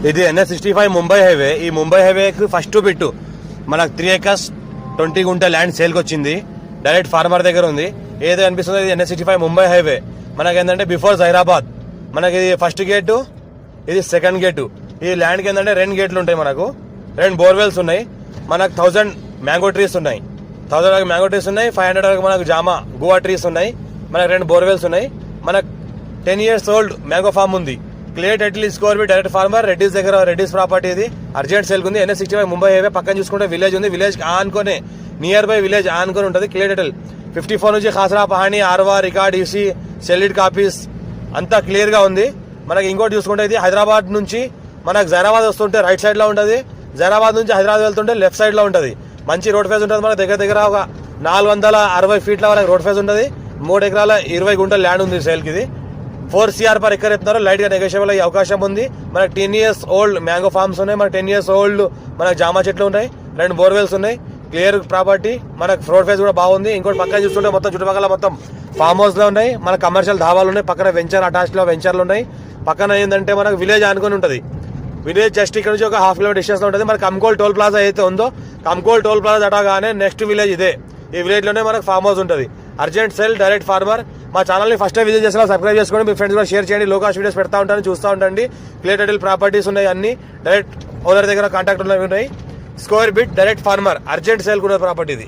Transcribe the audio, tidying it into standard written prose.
ఇది NH65 Mumbai highway. ఈ ముంబై హైవేకి ఫస్ట్ బిట్టు మనకు 3 acres 20 గుంట ల్యాండ్ సేల్కి వచ్చింది. డైరెక్ట్ ఫార్మర్ దగ్గర ఉంది. ఏదో అనిపిస్తుంది ఇది NH65 ముంబై హైవే. మనకి ఏంటంటే బిఫోర్ జైరాబాద్. మనకి ఇది ఫస్ట్ గేటు, ఇది సెకండ్ గేటు. ఈ ల్యాండ్కి ఏంటంటే 2 గేట్లు ఉంటాయి. మనకు 2 బోర్వెల్స్ ఉన్నాయి. మనకు 1000 మ్యాంగో ట్రీస్ ఉన్నాయి. 1000 మ్యాంగో ట్రీస్ ఉన్నాయి. 500 వరకు మనకు జామా గువా ట్రీస్ ఉన్నాయి. మనకు 2 బోర్వెల్స్ ఉన్నాయి. మనకు 10 years ఓల్డ్ మ్యాంగో ఫామ్ ఉంది. Clear title score B direct farmer. Reddy's దగ్గర, రెడ్డిస్ ప్రాపర్టీ. ఇది అర్జెంట్ సేల్ ఉంది. NH65 ముంబై హైవే పక్కన చూసుకుంటే విలేజ్ ఉంది. విలేజ్ ఆనుకొని నియర్ బై విలేజ్ ఆనుకొని ఉంటుంది. క్లియర్ టైటిల్ 54 నుంచి ఖాసరా పహాణి, ఆర్వా, రికార్డ్, ఈసీ, సెల్లిడ్ కాపీస్ అంతా క్లియర్ గా ఉంది. మనకి ఇంకోటి చూసుకుంటే ఇది హైదరాబాద్ నుంచి మనకు జైరాబాద్ వస్తుంటే రైట్ సైడ్ లో ఉంటుంది. జైరాబాద్ నుంచి హైదరాబాద్ వెళ్తుంటే లెఫ్ట్ సైడ్ లో ఉంటుంది. మంచి రోడ్ ఫేజ్ ఉంటుంది. మనకు దగ్గర ఒక 460 ఫీట్ల వరకు రోడ్ ఫేజ్ ఉంటుంది. 3 ఎకరాల 20 గుంటల ల్యాండ్ ఉంది సేల్ కి. ఇది 4 CR పర్ ఎకర్ ఎత్తున్నారు. లైట్ గా నెగోషియబుల్ అయ్యే అవకాశం ఉంది. మనకు 10 years ఓల్డ్ మ్యాంగో ఫార్మ్స్ ఉన్నాయి. మనకు 10 years ఓల్డ్ మనకు జామా చెట్లు ఉన్నాయి. 2 బోర్వెల్స్ ఉన్నాయి. Clear property. మనకు రోడ్ ఫేజ్ కూడా బాగుంది. ఇంకోటి పక్కన చూస్తుంటే మొత్తం చుట్టుపక్కల మొత్తం ఫామ్ హౌస్ లో ఉన్నాయి. మన కమర్షియల్ ధాబాలు ఉన్నాయి. పక్కన వెంచర్ అటాచ్ లో వెంచర్లు ఉన్నాయి. పక్కన ఏంటంటే మనకు విలేజ్ ఆనుకొని ఉంటుంది. విలేజ్ జస్ట్ ఇక్కడ నుంచి ఒక ½ కిలోమీటర్ డిస్టెన్స్ లో ఉంటుంది. మనకు కంకోల్ టోల్ ప్లాజా అయితే ఉందో, కంకోల్ టోల్ ప్లాజా దాటాగానే నెక్స్ట్ విలేజ్ ఇదే. ఈ విలేజ్ లోనే మనకు ఫామ్ హౌస్ ఉంటుంది. Urgent sale direct farmer. మా ఛానల్ ని ఫస్ట్ టైం విజిట్ చేసిన సబ్స్క్రైబ్ చేసుకోండి. మీ ఫ్రెండ్స్ కూడా షేర్ చేయండి. లో కాస్ట్ వీడియోస్ పెడతా ఉంటాను, చూస్తూ ఉండండి. క్లియర్ టైటిల్ ప్రాపర్టీస్ ఉన్నాయి. అన్ని డైరెక్ట్ ఓనర్ దగ్గర కాంటాక్ట్ ఉన్నాయి. Square bit direct farmer. Urgent sale కూడా ప్రాపర్టీ ఇది.